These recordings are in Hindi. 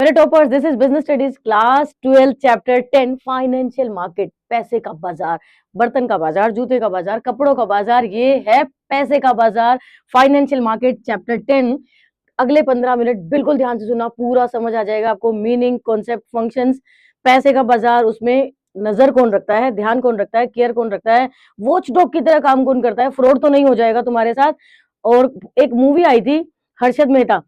मेरे toppers, this is business studies class 12 chapter 10 financial market. पैसे का बाजार, बर्तन का बाजार, जूते का बाजार, कपड़ों का बाजार, ये है पैसे का बाजार। Financial market chapter 10। अगले 15 मिनट बिल्कुल ध्यान से सुना, पूरा समझ आ जाएगा आपको। मीनिंग, कॉन्सेप्ट, फंक्शंस, पैसे का बाजार, उसमें नजर कौन रखता है, ध्यान कौन रखता है, केयर कौन रखता है, वॉच डॉग की तरह काम कौन करता है, फ्रॉड तो नहीं हो जाएगा तुम्हारे साथ। और एक मूवी आई थी हर्षद मेहता,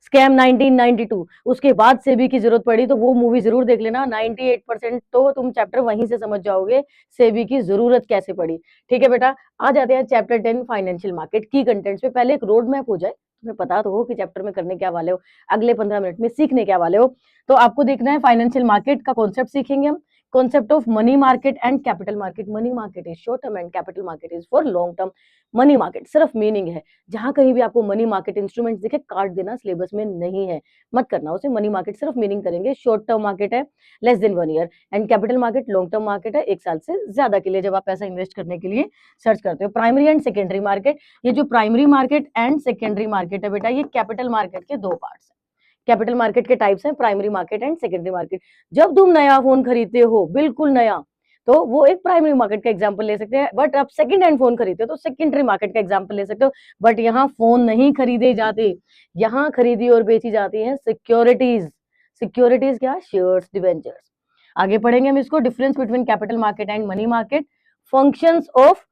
स्कैम 1992, उसके बाद सेबी की जरूरत पड़ी तो वो मूवी जरूर देख लेना। 98% तो तुम चैप्टर वहीं से समझ जाओगे सेबी की जरूरत कैसे पड़ी। ठीक है बेटा, आ जाते हैं चैप्टर 10 फाइनेंशियल मार्केट की कंटेंट्स पे। पहले एक रोड मैप हो जाए, तुम्हें पता तो हो कि चैप्टर में करने क्या वाले हो, अगले 15 मिनट में सीखने क्या वाले हो। तो आपको देखना है फाइनेंशियल मार्केट का कॉन्सेप्ट सीखेंगे हम। Concept of money market and capital market. Money market is short term and capital market is for long term. Money market सिर्फ मीनिंग है, जहां कहीं भी आपको मनी मार्केट इंस्ट्रूमेंट्स दिखे काट देना, सिलेबस में नहीं है, मत करना उसे। मनी मार्केट सिर्फ मीनिंग करेंगे। शॉर्ट टर्म मार्केट है less than 1 year, and capital market long term market है 1 साल से ज्यादा के लिए, जब आप पैसा इन्वेस्ट करने के लिए सर्च करते हो। प्राइमरी एंड सेकेंडरी मार्केट, ये जो primary market and secondary market है बेटा, ये कैपिटल मार्केट के दो पार्ट्स है। कैपिटल मार्केट के टाइप्स हैं primary market and secondary market. जब तुम नया फोन खरीदते हो, बिल्कुल नया, तो वो एक प्राइमरी मार्केट का एग्जांपल ले सकते हैं। बट आप सेकंड हैंड फोन खरीदते हो तो सेकेंडरी मार्केट का एग्जांपल ले सकते हो। बट यहाँ फोन नहीं खरीदे जाते, यहाँ खरीदी और बेची जाती हैं सिक्योरिटीज। सिक्योरिटीज क्या? Shares, debentures. आगे पढ़ेंगे हम इसको। Difference between capital market and money market. Functions of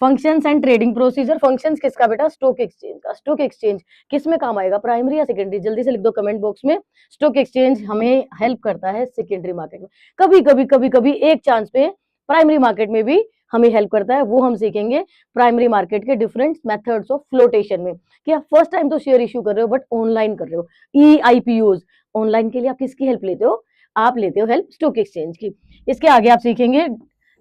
functions and trading procedure. Functions किसका बेटा? स्टॉक एक्सचेंज का। स्टॉक एक्सचेंज किस में काम आएगा, प्राइमरी या सेकेंडरी? जल्दी से लिख दो कमेंट बॉक्स में। स्टॉक एक्सचेंज हमें हेल्प करता है सेकेंडरी मार्केट में। कभी कभी एक चांस पे प्राइमरी मार्केट में भी हमें हेल्प करता है, वो हम सीखेंगे प्राइमरी मार्केट के डिफरेंट मेथड्स ऑफ फ्लोटेशन में। कि आप फर्स्ट टाइम तो शेयर इश्यू कर रहे हो, बट ऑनलाइन कर रहे हो। ई आईपीओ ऑनलाइन के लिए आप किसकी हेल्प लेते हो? आप लेते हो हेल्प स्टॉक एक्सचेंज की। इसके आगे आप सीखेंगे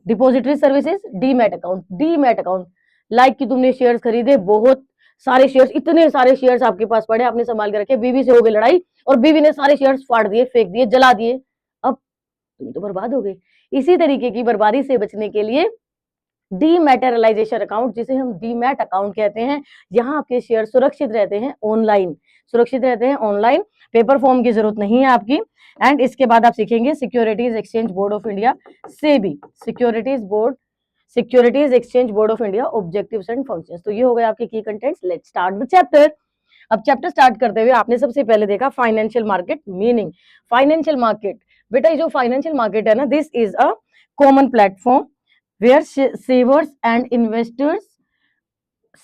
depository services, demat account. Demat account like कि तुमने शेयर्स खरीदे, बहुत सारे शेयर्स, इतने सारे शेयर्स आपके पास पड़े, आपने संभाल के रखे, बीवी से हो गई लड़ाई और बीवी ने सारे शेयर्स फाड़ दिए, फेंक दिए, जला दिए, अब तुम तो बर्बाद हो गए। इसी तरीके की बर्बादी से बचने के लिए डीमैटेरियलाइजेशन अकाउंट, जिसे हम डीमैट अकाउंट कहते हैं, यहाँ आपके शेयर सुरक्षित रहते हैं ऑनलाइन, सुरक्षित रहते हैं ऑनलाइन, पेपर फॉर्म की जरूरत नहीं है आपकी। एंड इसके बाद आप सीखेंगे securities exchange board of India, SEBI, securities exchange board of India, objectives and functions. तो ये हो गए आपके की contents. Let's start the chapter. अब चैप्टर स्टार्ट करते हुए आपने सबसे पहले देखा financial market meaning. Financial market बेटा, ये जो फाइनेंशियल मार्केट है ना, this is a common platform where savers and investors,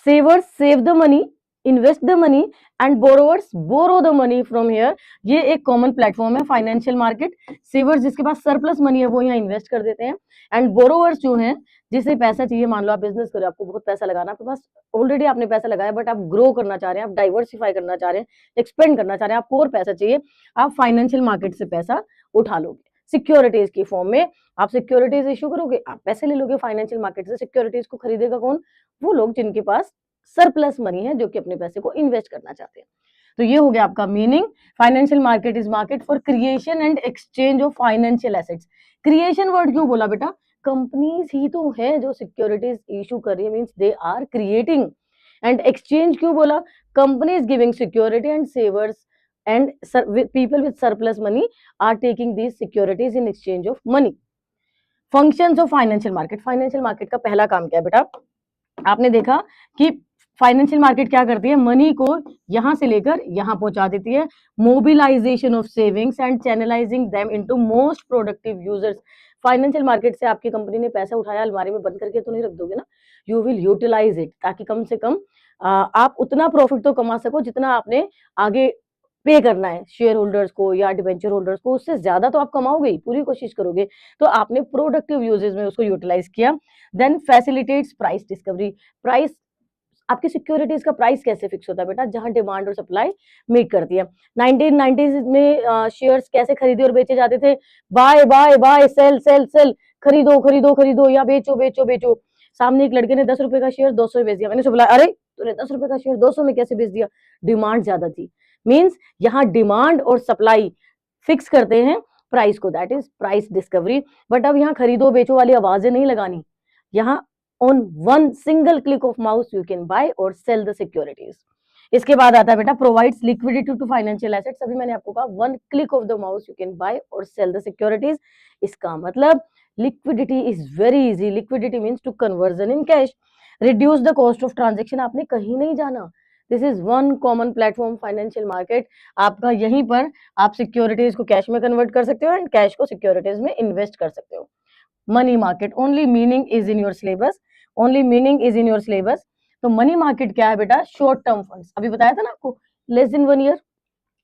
savers save the money, invest the money and borrowers borrow the money from here। ये एक कॉमन प्लेटफॉर्म है फाइनेंशियल मार्केट। सेवर्स जिसके पास सरप्लस मनी है वो यहाँ इन्वेस्ट कर देते हैं, एंड बोरोवर्स जो हैं जिसे पैसा चाहिए, मान लो आप बिजनेस करो, आपको बहुत पैसा लगाना, आपके पास ऑलरेडी आपने पैसा लगाया, बट आप ग्रो करना चाह रहे हैं, आप डाइवर्सिफाई करना चाह रहे हैं, एक्सपेंड करना चाह रहे हैं, आपको और पैसा चाहिए, आप फाइनेंशियल मार्केट से पैसा उठा लोगे सिक्योरिटीज की फॉर्म में। आप सिक्योरिटीज इश्यू करोगे, आप पैसे ले लोगे फाइनेंशियल मार्केट से। सिक्योरिटीज को खरीदेगा कौन? वो लोग जिनके पास सरप्लस मनी है, जो कि अपने पैसे को इन्वेस्ट करना चाहते हैं। तो ये हो गया आपका meaning. Financial market is market for creation and exchange of financial assets. Creation word क्यों बोला बेटा? कंपनीज ही तो है जो सिक्योरिटीज इशू कर रही है, means they are creating. And exchange क्यों बोला? Companies giving security and savers and people with surplus money are taking these securities in exchange of money। functions of financial market। Financial market का पहला काम क्या है बेटा? आपने देखा कि फाइनेंशियल मार्केट क्या करती है, मनी को यहां से लेकर यहां पहुंचा देती है। Mobilisation of savings and channelising them into most productive users. Financial market से आपकी कंपनी ने पैसा उठाया, अलमारी में बंद करके तो नहीं रख दोगे ना, यू विल यूटिलाइज इट, ताकि कम से कम आप उतना प्रॉफिट तो कमा सको जितना आपने आगे पे करना है शेयर होल्डर्स को या डिवेंचर होल्डर्स को, उससे ज्यादा तो आप कमाओगे ही, पूरी कोशिश करोगे। तो आपने प्रोडक्टिव यूजेस में उसको यूटिलाइज किया। Then facilitates price discovery. Price, आपकी सिक्योरिटीज का प्राइस कैसे फिक्स होता है बेटा? जहां डिमांड और सप्लाई मीट करती है। 1990s में शेयर्स कैसे खरीदे और बेचे जाते थे? Buy buy buy, sell sell sell, खरीदो खरीदो खरीदो या बेचो बेचो बेचो। सामने एक लड़के ने 10 रुपए का शेयर 200 में बेच दिया, मैंने बोला अरे तूने 10 रुपए का शेयर 200 में कैसे बेच दिया? डिमांड ज्यादा थी। मीन्स यहाँ डिमांड और सप्लाई फिक्स करते हैं प्राइस को, that is price discovery. But अब यहाँ खरीदो बेचो वाली आवाजें नहीं लगानी, यहाँ on one single click of mouse you can buy और सेल द सिक्योरिटीज। इसके बाद आता है बेटा provides liquidity to financial assets. अभी मैंने आपको कहा one click of the mouse you can buy और सेल द सिक्योरिटीज। इसका मतलब liquidity is very easy. Liquidity means to conversion in cash, reduce the cost of transaction. आपने कहीं नहीं जाना, this is one common platform financial market. आपका यहीं पर आप सिक्योरिटीज को कैश में कन्वर्ट कर सकते हो एंड कैश को सिक्योरिटीज में इन्वेस्ट कर सकते हो। Money market only meaning is in your syllabus, only meaning is in your syllabus. तो मनी मार्केट क्या है बेटा? Short term funds. अभी बताया था ना आपको, less than 1 year,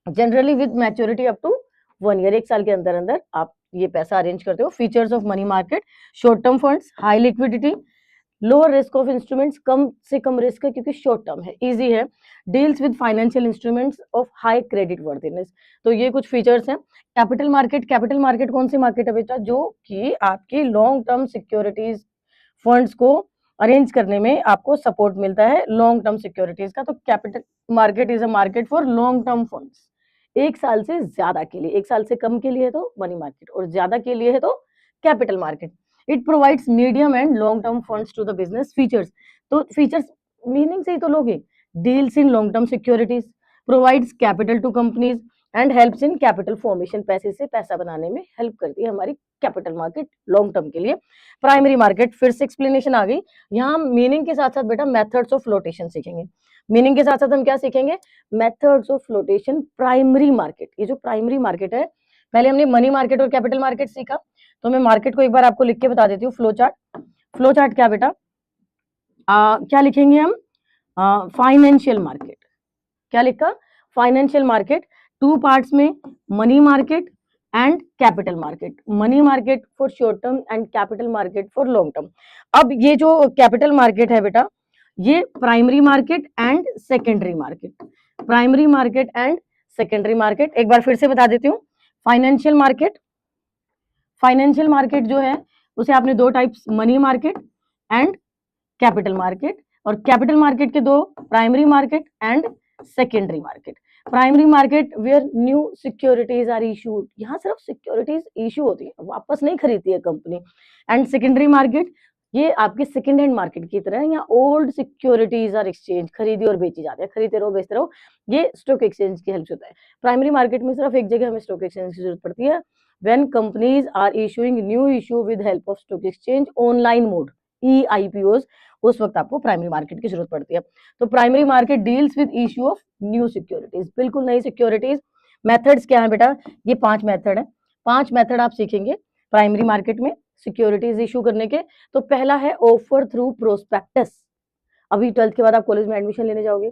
generally with maturity up to 1 year, 1 साल के अंदर अंदर आप ये पैसा अरेंज करते हो। Features of money market, short term funds, high liquidity, lower risk of instruments, कम से कम रिस्क है क्योंकि शॉर्ट टर्म है, इजी है, deals with financial instruments of high credit worthiness. तो ये कुछ फीचर्स हैं। कैपिटल मार्केट, कैपिटल मार्केट कौन सी मार्केट है बेटा? जो कि आपकी लॉन्ग टर्म सिक्योरिटीज फंड्स को अरेंज करने में आपको सपोर्ट मिलता है, लॉन्ग टर्म सिक्योरिटीज का। तो capital market is a market for long term funds, 1 साल से ज्यादा के लिए। 1 साल से कम के लिए है तो मनी मार्केट और ज्यादा के लिए है तो capital market. It provides medium and long term funds to the business. Features, तो फीचर्स मीनिंग से ही तो लोगे, deals in long term securities, provides capital to companies and helps in capital formation. पैसे से पैसा बनाने में हेल्प करती है हमारी कैपिटल मार्केट लॉन्ग टर्म के लिए। प्राइमरी मार्केट, फिर से एक्सप्लेनेशन आ गई। यहाँ मीनिंग के साथ साथ बेटा मेथड्स ऑफ फ्लोटेशन सीखेंगे। मीनिंग के साथ साथ हम क्या सीखेंगे? Methods of flotation. Primary market, ये जो प्राइमरी मार्केट है, पहले हमने मनी मार्केट और कैपिटल मार्केट सीखा, तो मैं मार्केट को एक बार आपको लिख के बता देती हूँ। फ्लो चार्ट, फ्लो चार्ट क्या बेटा? क्या लिखेंगे हम? Financial market. क्या लिखा? Financial market. 2 पार्ट्स में, money market and capital market. Money market for short term and capital market for long term. अब ये जो कैपिटल मार्केट है बेटा, ये primary market and secondary market, primary market and secondary market. एक बार फिर से बता देती हूँ। फाइनेंशियल मार्केट, फाइनेंशियल मार्केट जो है उसे आपने 2 types, money market and capital market. और कैपिटल मार्केट के 2, primary market and secondary market. Primary market where new securities are issued, यहाँ सिर्फ सिक्योरिटीज इशू होती है, वापस नहीं खरीदती है कंपनी। एंड सेकेंडरी मार्केट, ये आपके सेकेंड हैंड मार्केट की तरह है, यहाँ ओल्ड सिक्योरिटीज आर एक्सचेंज, खरीदी और बेची जाती है, खरीदते रहो बेचते रहो, ये स्टॉक एक्सचेंज की हेल्प से होता है। प्राइमरी मार्केट में सिर्फ एक जगह हमें स्टॉक एक्सचेंज की जरूरत पड़ती है, when companies are issuing new issue with help of stock exchange online mode, EIPOs, उस वक्त आपको प्राइमरी मार्केट की जरूरत पड़ती है। तो primary market deals with issue of new securities, बिल्कुल नई सिक्योरिटीज। मेथड्स क्या है बेटा? ये 5 मेथड है, 5 मेथड आप सीखेंगे प्राइमरी मार्केट में सिक्योरिटीज इशू करने के। तो पहला है ऑफर थ्रू प्रोस्पेक्टस। अभी 12th के बाद आप कॉलेज में एडमिशन लेने जाओगे,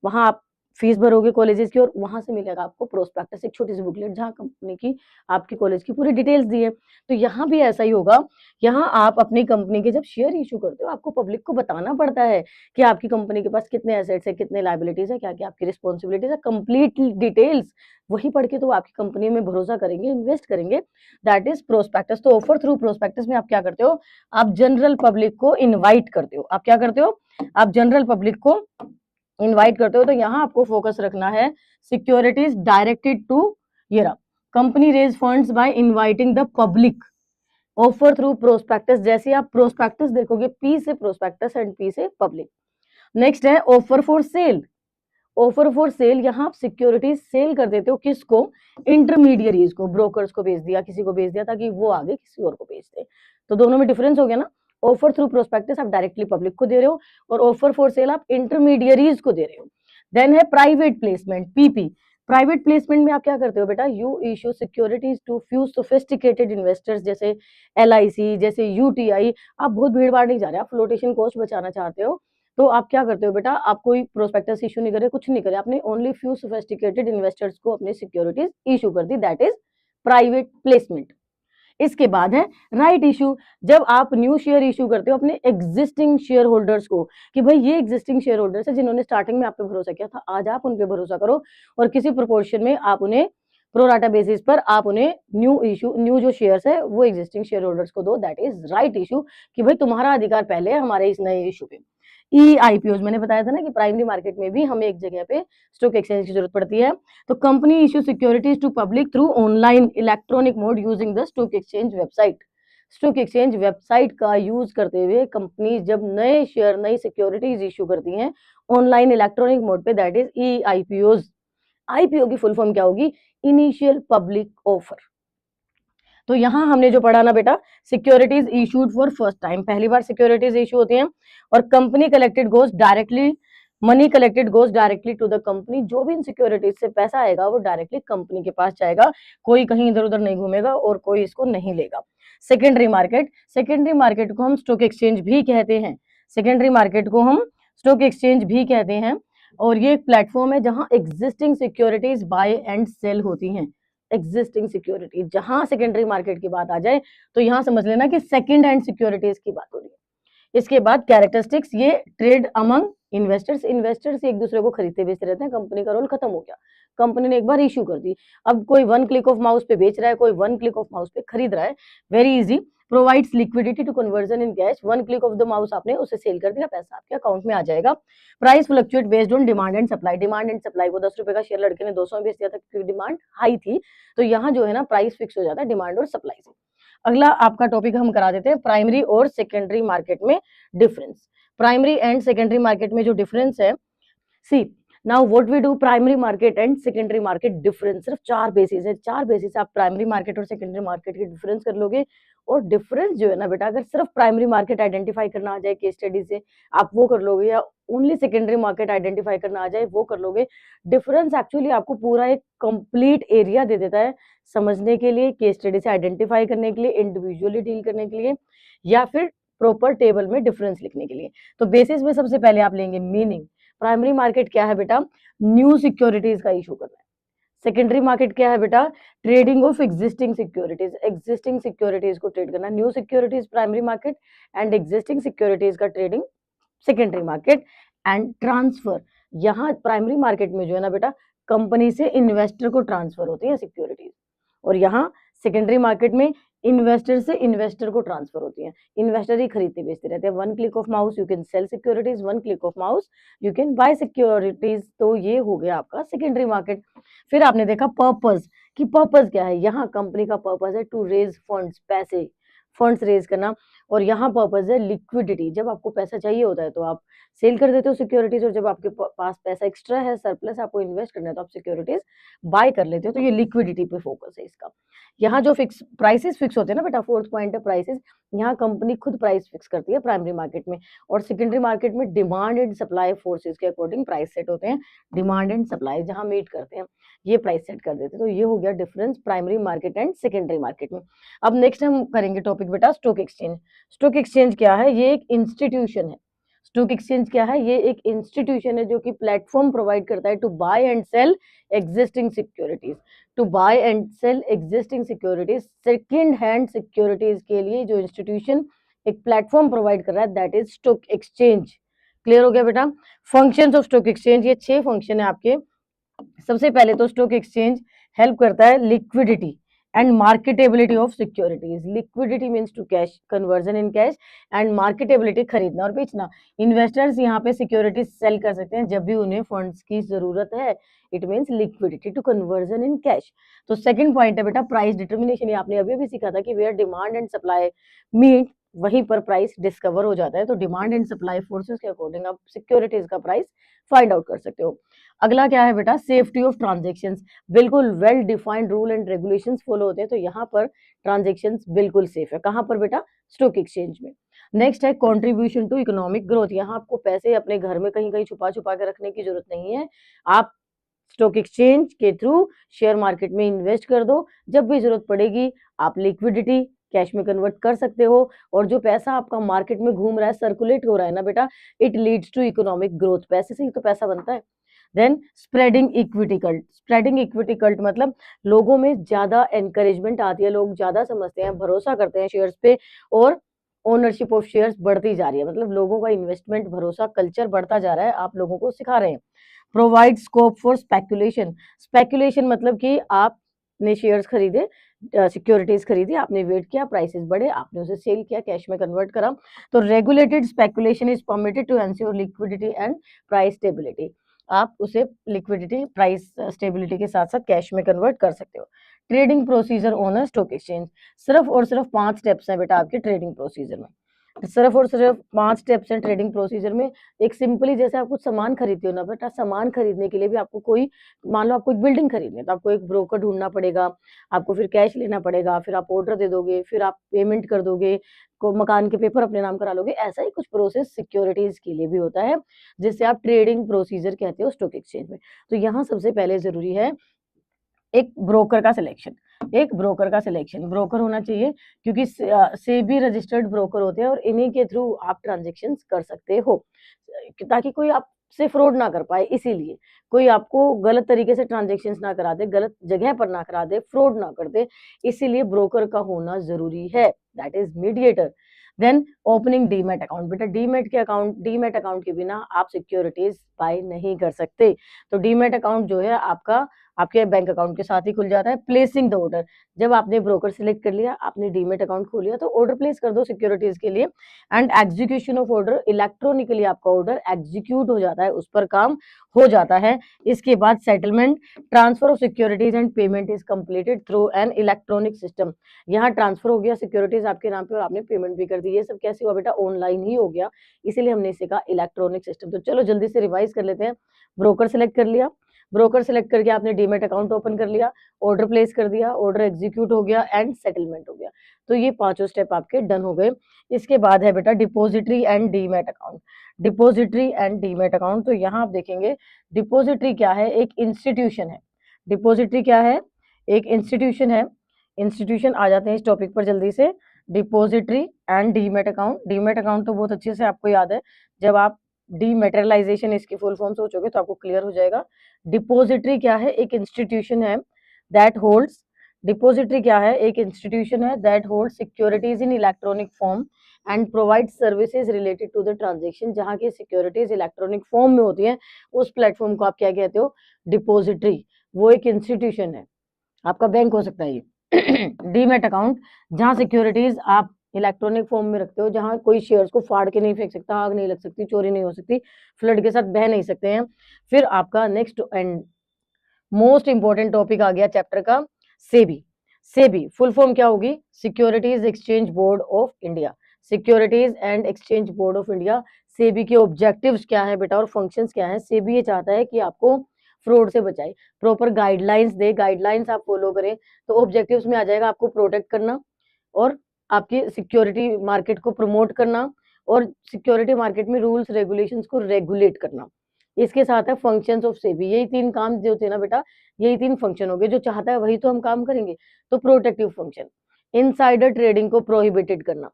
वहां आप फीस भरोगे कॉलेजेस की और वहां से मिलेगा आपको प्रोस्पेक्टस, एक छोटी सी बुकलेट जहां कंपनी की, आपकी कॉलेज की पूरी डिटेल्स दी है। तो यहाँ भी ऐसा ही होगा, यहाँ आप अपनी कंपनी के जब शेयर इशू करते हो, आपको पब्लिक को बताना पड़ता है कि आपकी कंपनी के पास कितने एसेट्स है, कितने लायबिलिटीज है, क्या क्या आपकी रिस्पॉन्सिबिलिटीज है, कंप्लीट डिटेल्स। वही पढ़ के तो आपकी कंपनी में भरोसा करेंगे, इन्वेस्ट करेंगे, दैट इज प्रोस्पेक्टस। तो ऑफर थ्रू प्रोस्पेक्टस में आप क्या करते हो? आप जनरल पब्लिक को इन्वाइट करते हो। आप क्या करते हो? आप जनरल पब्लिक को इनवाइट करते हो। तो यहाँ आपको फोकस रखना है सिक्योरिटीज डायरेक्टेड टू, ये रहा, company raise funds by inviting the public, offer through prospectus. जैसे आप प्रोस्पेक्टस देखोगे, P से प्रोस्पेक्टस एंड P से पब्लिक। नेक्स्ट है offer for sale. Offer for sale, यहाँ आप सिक्योरिटीज सेल कर देते हो, किसको? इंटरमीडियरीज को, ब्रोकर्स को बेच दिया, किसी को बेच दिया ताकि वो आगे किसी और को बेच दे। तो दोनों में डिफरेंस हो गया ना। ऑफर थ्रू प्रोस्पेक्टस आप डायरेक्टली पब्लिक को दे रहे हो और ऑफर फॉर सेल आप इंटरमीडियरीज को दे रहे हो। देन है private placement, PP। Private placement में आप क्या करते हो बेटा? You issue securities to few sophisticated investors, जैसे LIC, जैसे UTI। आप बहुत भीड़ भाड़ नहीं जा रहे, आप फ्लोटेशन कॉस्ट बचाना चाहते हो, तो आप क्या करते हो बेटा? आप कोई प्रोस्पेक्टस इशू नहीं करे, कुछ नहीं करे, आपने ओनली फ्यू सोफिस्टिकेटेड इन्वेस्टर्स को अपनी सिक्योरिटीज इशू कर दी, दैट इज प्राइवेट प्लेसमेंट। इसके बाद है राइट इशू। जब आप न्यू शेयर इशू करते हो अपने एग्जिस्टिंग शेयर होल्डर्स को, कि भाई ये एग्जिस्टिंग शेयर होल्डर्स है जिन्होंने स्टार्टिंग में आप पे भरोसा किया था, आज आप उन पे भरोसा करो और किसी प्रोपोर्शन में आप उन्हें प्रोराटा बेसिस पर आप उन्हें न्यू जो शेयर्स है वो एग्जिस्टिंग शेयर होल्डर्स को दो, दैट इज राइट इशू, कि भाई तुम्हारा अधिकार पहले है हमारे इस नए इशू पे। EIPOs, मैंने बताया था ना कि प्राइमरी मार्केट में भी हमें एक जगह पे स्टॉक एक्सचेंज की जरूरत पड़ती है। तो company issue securities to public through online electronic mode using the stock exchange website. Stock exchange website का यूज करते हुए कंपनी जब नए शेयर, नई सिक्योरिटीज इश्यू करती हैं ऑनलाइन इलेक्ट्रॉनिक मोड पे, that is E IPOs. IPO की फुल फॉर्म क्या होगी? Initial public offer. तो यहाँ हमने जो पढ़ा ना बेटा, securities issued for first time, पहली बार सिक्योरिटीज इशू होती हैं, और company collected goes directly, money collected goes directly to the company. जो भी इन सिक्योरिटीज से पैसा आएगा वो डायरेक्टली कंपनी के पास जाएगा, कोई कहीं इधर उधर नहीं घूमेगा और कोई इसको नहीं लेगा। सेकेंडरी मार्केट, सेकेंडरी मार्केट को हम स्टॉक एक्सचेंज भी कहते हैं, सेकेंडरी मार्केट को हम स्टॉक एक्सचेंज भी कहते हैं, और ये एक प्लेटफॉर्म है जहां existing securities buy and sell होती हैं। एग्जिस्टिंग सिक्योरिटी, जहां सेकेंडरी मार्केट की बात आ जाए तो यहां समझ लेना कि सेकंड हैंड सिक्योरिटीज की बात हो रही है। इसके बाद कैरेक्टरिस्टिक्स, ये ट्रेड अमंग इन्वेस्टर्स, इन्वेस्टर्स एक दूसरे को खरीदते बेचते रहते हैं, कंपनी का रोल खत्म हो गया, कंपनी ने एक बार इश्यू कर दी, अब कोई वन क्लिक ऑफ माउस पे बेच रहा है, कोई वन क्लिक ऑफ माउस पे खरीद रहा है, very easy. Provides liquidity to conversion in cash, one click of the mouse आपने उसे सेल कर दिया, पैसा आपके अकाउंट में आ जाएगा। Price fluctuate based on demand and supply, demand and supply, वो 10 रुपए का शेयर लड़के ने 200 में बेच दिया था क्योंकि डिमांड हाई थी, तो यहाँ जो है ना प्राइस फिक्स हो जाता है डिमांड और सप्लाई से। अगला आपका टॉपिक हम करा देते हैं प्राइमरी और सेकेंडरी मार्केट में difference. Primary and secondary market में जो डिफरेंस है, see now what we do, primary market and secondary market difference, सिर्फ 4 बेसिस है, 4 बेसिस आप प्राइमरी मार्केट और सेकेंडरी मार्केट के डिफरेंस कर लोगे। और डिफरेंस जो है ना बेटा, अगर सिर्फ प्राइमरी मार्केट आइडेंटिफाई करना आ जाए केस स्टडी से, आप वो कर लोगे, या ओनली सेकेंडरी मार्केट आइडेंटिफाई करना आ जाए वो कर लोगे। डिफरेंस एक्चुअली आपको पूरा एक कंप्लीट एरिया दे देता है समझने के लिए, केस स्टडी से आइडेंटिफाई करने के लिए, इंडिविजुअली डील करने के लिए, या फिर प्रॉपर टेबल में डिफरेंस लिखने के लिए। तो बेसिस में सबसे पहले आप लेंगे मीनिंग। प्राइमरी मार्केट क्या है बेटा? न्यू सिक्योरिटीज का इशू करना है। सेकेंडरी मार्केट क्या है बेटा? Trading of existing securities, existing securities को ट्रेड करना। New securities primary market and existing securities का trading secondary market. And transfer, यहाँ प्राइमरी मार्केट में जो है ना बेटा, कंपनी से इन्वेस्टर को ट्रांसफर होती है सिक्योरिटीज, और यहाँ सेकेंडरी मार्केट में इन्वेस्टर से इन्वेस्टर को ट्रांसफर होती है, इन्वेस्टर ही खरीदते बेचते रहते हैं। One click of mouse you can sell securities, one click of mouse you can bye securities. तो ये हो गया आपका सेकेंडरी मार्केट। फिर आपने देखा पर्पस, कि पर्पस क्या है, यहाँ कंपनी का पर्पस है टू रेज फंड्स, पैसे, फंड्स रेज करना, और यहाँ पर्पस है लिक्विडिटी, जब आपको पैसा चाहिए होता है तो आप सेल कर देते हो सिक्योरिटीज, और जब आपके पास पैसा एक्स्ट्रा है, सरप्लस, आपको इन्वेस्ट करना है तो आप सिक्योरिटीज बाय कर लेते हो। तो ये लिक्विडिटी पे फोकस है इसका। यहाँ जो फिक्स प्राइसेस फिक्स होते हैं ना बेटा, फोर्थ पॉइंट है प्राइसेस, यहाँ कंपनी खुद प्राइस फिक्स करती है प्राइमरी मार्केट में, और सेकेंडरी मार्केट में डिमांड एंड सप्लाई फोर्सेस के अकॉर्डिंग प्राइस सेट होते हैं, डिमांड एंड सप्लाई जहाँ मीट करते हैं ये प्राइस सेट कर देते हैं। तो ये हो गया difference primary market and secondary market में। अब नेक्स्ट हम करेंगे टॉपिक बेटा स्टॉक एक्सचेंज। स्टॉक एक्सचेंज क्या है? ये एक इंस्टीट्यूशन है। स्टॉक एक्सचेंज क्या है? ये एक इंस्टीट्यूशन है जो कि प्लेटफॉर्म प्रोवाइड करता है to buy and sell existing securities, to buy and sell existing securities, second hand securities के लिए जो इंस्टीट्यूशन एक प्लेटफॉर्म प्रोवाइड कर रहा है that is stock exchange. Clear हो गया बेटा? फंक्शंस ऑफ स्टॉक एक्सचेंज, ये 6 फंक्शन है आपके। सबसे पहले तो स्टॉक एक्सचेंज हेल्प करता है liquidity and marketability of securities. Liquidity means to cash, conversion in cash, and marketability खरीदना और बेचना। इन्वेस्टर्स यहाँ पे सिक्योरिटीज सेल कर सकते हैं जब भी उन्हें फंड्स की जरूरत है, it means liquidity to conversion in cash. तो सेकंड पॉइंट है बेटा प्राइस डिटर्मिनेशन, ये आपने अभी भी सीखा था कि where demand and supply meet, वहीं पर प्राइस डिस्कवर हो जाता है। तो डिमांड एंड सप्लाई फोर्सेस के अकॉर्डिंग आप सिक्योरिटीज का प्राइस फाइंड आउट कर सकते हो। अगला क्या है बेटा? सेफ्टी ऑफ ट्रांजेक्शंस, बिल्कुल well defined rule and regulations follow होते हैं, तो यहाँ पर ट्रांजेक्शंस बिल्कुल सेफ है। कहाँ पर बेटा? स्टॉक एक्सचेंज में। नेक्स्ट है कंट्रीब्यूशन टू इकोनॉमिक ग्रोथ, यहाँ आपको पैसे अपने घर में कहीं कहीं छुपा छुपा के रखने की जरूरत नहीं है, आप स्टॉक एक्सचेंज के थ्रू शेयर मार्केट में इन्वेस्ट कर दो, जब भी जरूरत पड़ेगी आप लिक्विडिटी कैश में कन्वर्ट कर सकते हो, और जो पैसा आपका मार्केट में घूम रहा है, सर्कुलेट हो रहा है ना बेटा, it leads to economic growth, पैसे से ही तो पैसा बनता है। Then spreading equity cult, spreading equity cult मतलब लोगों में ज्यादा एनकरेजमेंट आती है, लोग ज्यादा समझते हैं, भरोसा करते हैं शेयर्स पे, और ओनरशिप ऑफ शेयर्स बढ़ती जा रही है, मतलब लोगों का इन्वेस्टमेंट भरोसा कल्चर बढ़ता जा रहा है, आप लोगों को सिखा रहे हैं। Provide scope for speculation, speculation मतलब कि आपने शेयर्स खरीदे, सिक्योरिटीज खरीदी, आपने वेट किया, प्राइसेस बढ़े, आपने उसे सेल किया, कैश में कन्वर्ट करा। तो regulated speculation is permitted to ensure liquidity and price stability, आप उसे लिक्विडिटी प्राइस स्टेबिलिटी के साथ साथ कैश में कन्वर्ट कर सकते हो। Trading procedure on a stock exchange. सिर्फ और सिर्फ 5 स्टेप्स हैं बेटा आपके ट्रेडिंग प्रोसीजर में, सिर्फ और सिर्फ 5 स्टेप्स हैं ट्रेडिंग प्रोसीजर में। एक सिंपली जैसे आप कुछ सामान खरीदते हो ना बेटा, सामान खरीदने के लिए भी आपको कोई, मान लो आपको एक बिल्डिंग खरीदनी है तो आपको एक ब्रोकर ढूंढना पड़ेगा, आपको फिर कैश लेना पड़ेगा, फिर आप ऑर्डर दे दोगे, फिर आप पेमेंट कर दोगे, को मकान के पेपर अपने नाम करा लोगे। ऐसा ही कुछ प्रोसेस सिक्योरिटीज के लिए भी होता है, जिससे आप ट्रेडिंग प्रोसीजर कहते हो स्टॉक एक्सचेंज में। तो यहाँ सबसे पहले जरूरी है एक ब्रोकर का सिलेक्शन, एक ब्रोकर का सिलेक्शन, ब्रोकर होना चाहिए, क्योंकि सेबी रजिस्टर्ड ब्रोकर होते हैं और इन्हीं के थ्रू आप ट्रांजेक्शन्स कर सकते हो, ताकि कोई आपसे फ्रॉड ना कर पाए, इसीलिए कोई आपको गलत तरीके से ट्रांजेक्शन्स ना करा दे, गलत जगह पर ना करा दे, फ्रॉड ना कर दे, इसीलिए ब्रोकर का होना जरूरी है, that is mediator. Then opening demat account, बेटा डीमैट अकाउंट के बिना आप सिक्योरिटीज बाय नहीं कर सकते। तो डीमैट अकाउंट जो है आपका आपके बैंक अकाउंट के साथ ही खुल जाता है। प्लेसिंग द ऑर्डर, जब आपने ब्रोकर सिलेक्ट कर लिया, आपने डीमैट अकाउंट खोल लिया, तो ऑर्डर प्लेस कर दो सिक्योरिटीज के लिए। And execution of order, electronically आपका ऑर्डर एग्जीक्यूट हो जाता है, उस पर काम हो जाता है। इसके बाद settlement, transfer of securities and payment is completed through an electronic system. यहाँ ट्रांसफर हो गया सिक्योरिटीज आपके नाम पे और आपने पेमेंट भी कर दी। ये सब कैसे हुआ बेटा? ऑनलाइन ही हो गया, इसीलिए हमने इसे कहा इलेक्ट्रॉनिक सिस्टम। तो चलो जल्दी से रिवाइज कर लेते हैं। ब्रोकर सिलेक्ट कर लिया, ब्रोकर सिलेक्ट करके आपने डीमैट अकाउंट ओपन कर लिया, ऑर्डर प्लेस कर दिया, ऑर्डर एग्जीक्यूट हो गया एंड सेटलमेंट हो गया। तो ये पांचों स्टेप आपके डन हो गए। इसके बाद है बेटा depository and demat account. Depository and demat account, तो यहाँ आप देखेंगे डिपॉजिटरी क्या है? एक इंस्टीट्यूशन है। डिपॉजिटरी क्या है? एक इंस्टीट्यूशन है। इंस्टीट्यूशन आ जाते हैं इस टॉपिक पर जल्दी से। Depository and demat account, demat account तो बहुत अच्छे से आपको याद है, जब आप डीमेटेरियलाइजेशन इसकी फुल फॉर्म सोचोगे तो आपको क्लियर हो जाएगा। डिपॉजिटरी क्या है? एक इंस्टीट्यूशन है दैट होल्ड्स, डिपॉजिटरी क्या है? एक इंस्टीट्यूशन है that holds securities in electronic form and provide services related to the transaction. जहाँ की सिक्योरिटीज इलेक्ट्रॉनिक फॉर्म में होती हैं, उस प्लेटफॉर्म को आप क्या कहते हो? डिपॉजिटरी। वो एक इंस्टीट्यूशन है, आपका बैंक हो सकता है ये। डीमैट अकाउंट, जहाँ सिक्योरिटीज आप इलेक्ट्रॉनिक फॉर्म में रखते हो, जहाँ कोई शेयर्स को फाड़ के नहीं फेंक सकता, आग नहीं लग सकती, चोरी नहीं हो सकती, फ्लड के साथ बह नहीं सकते हैं। फिर आपका next and most important topic आ गया चैप्टर का, सेबी। सेबी फुल फॉर्म क्या होगी? Securities exchange board of India. Securities and exchange board of India. SEBI के ऑब्जेक्टिव्स क्या है बेटा और फंक्शंस क्या है? सेबी ये चाहता है कि आपको फ्रॉड से बचाए, प्रॉपर गाइडलाइंस दे, गाइडलाइंस आप फॉलो करें। तो ऑब्जेक्टिव्स में आ जाएगा आपको प्रोटेक्ट करना और आपकी सिक्योरिटी मार्केट को प्रमोट करना और सिक्योरिटी मार्केट में रूल्स रेगुलेशंस को रेगुलेट करना। इसके साथ है फंक्शंस ऑफ सेबी। यही तीन काम जो थे ना बेटा, यही तीन फंक्शन हो गए। जो चाहता है वही तो हम काम करेंगे। तो प्रोटेक्टिव फंक्शन, इनसाइडर ट्रेडिंग को प्रोहिबिटेड करना,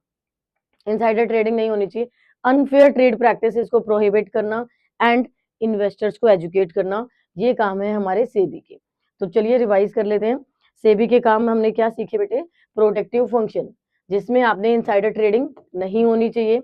इनसाइडर ट्रेडिंग नहीं होनी चाहिए, अनफेयर ट्रेड प्रैक्टिसेस को प्रोहिबिट करना एंड इन्वेस्टर्स को एजुकेट करना, ये काम है हमारे सेबी के। तो चलिए रिवाइज कर लेते हैं। सेबी के काम में हमने क्या सीखे बेटे? प्रोटेक्टिव फंक्शन, जिसमें आपने इनसाइडर ट्रेडिंग नहीं होनी चाहिए,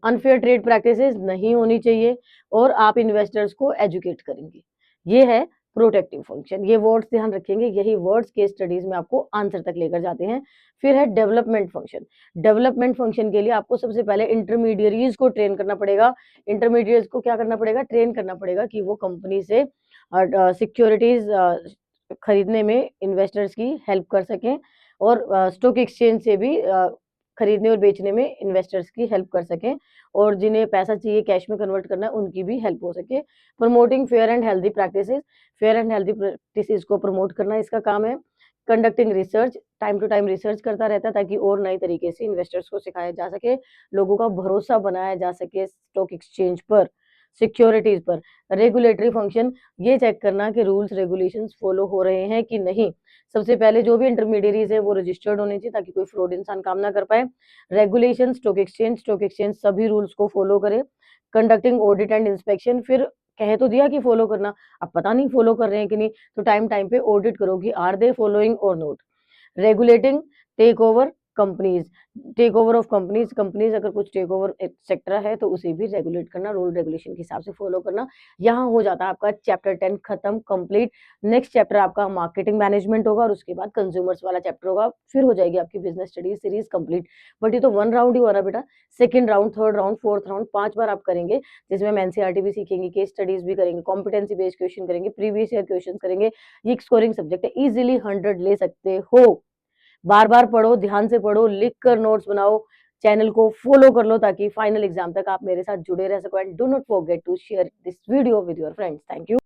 अनफेयर ट्रेड प्रैक्टिसेस नहीं होनी चाहिए और आप इन्वेस्टर्स को एजुकेट करेंगे। ये है प्रोटेक्टिव फंक्शन। ये वर्ड्स ध्यान रखेंगे, यही वर्ड्स केस स्टडीज में आपको आंसर तक लेकर जाते हैं। फिर है डेवलपमेंट फंक्शन। डेवलपमेंट फंक्शन के लिए आपको सबसे पहले इंटरमीडियरीज को ट्रेन करना पड़ेगा। इंटरमीडियरीज को क्या करना पड़ेगा? ट्रेन करना पड़ेगा कि वो कंपनी से सिक्योरिटीज खरीदने में इन्वेस्टर्स की हेल्प कर सकें और स्टॉक एक्सचेंज से भी खरीदने और बेचने में इन्वेस्टर्स की हेल्प कर सकें और जिन्हें पैसा चाहिए कैश में कन्वर्ट करना है उनकी भी हेल्प हो सके। Promoting fair and healthy practices, fair and healthy practices को प्रमोट करना इसका काम है। Conducting research, time to time research करता रहता है ताकि और नए तरीके से इन्वेस्टर्स को सिखाया जा सके, लोगों का भरोसा बनाया जा सके स्टॉक एक्सचेंज पर, सिक्योरिटीज पर। रेगुलेटरी फंक्शन, ये चेक करना कि रूल्स रेगुलेशंस फॉलो हो रहे हैं कि नहीं। सबसे पहले जो भी इंटरमीडियरीज है वो रजिस्टर्ड होने चाहिए ताकि कोई फ्रॉड इंसान काम ना कर पाए। रेगुलेशन, स्टॉक एक्सचेंज सभी रूल्स को फॉलो करे। कंडक्टिंग ऑडिट एंड इंस्पेक्शन, फिर कह तो दिया कि फॉलो करना, अब पता नहीं फॉलो कर रहे हैं कि नहीं, तो टाइम टाइम पे ऑडिट करो कि आर दे फॉलोइंग और not. Regulating, take over, companies, take over of companies, companies अगर कुछ टेक ओवर सेक्टर है तो उसे भी रेगुलेट करना, रूल रेगुलेशन के हिसाब से फॉलो करना। यहाँ हो जाता है आपका चैप्टर 10 खत्म, कंप्लीट। नेक्स्ट चैप्टर आपका मार्केटिंग मैनेजमेंट होगा और उसके बाद कंज्यूमर्स वाला चैप्टर होगा, फिर हो जाएगी आपकी business studies series complete. But ये तो 1 राउंड ही हो रहा बेटा, second round, third round, fourth round 5 बार आप करेंगे, जिसमें हम एनसीईआरटी भी सीखेंगे, केस स्टडीज भी करेंगे, कॉम्पिटेंसी बेस्ड क्वेश्चन करेंगे, प्रीवियस ईयर क्वेश्चन करेंगे। ये एक स्कोरिंग सब्जेक्ट है, इजीली 100 ले सकते हो। बार बार पढ़ो, ध्यान से पढ़ो, लिख कर नोट्स बनाओ, चैनल को फॉलो कर लो ताकि फाइनल एग्जाम तक आप मेरे साथ जुड़े रह सको। And do not forget to share this video with your friends. Thank you.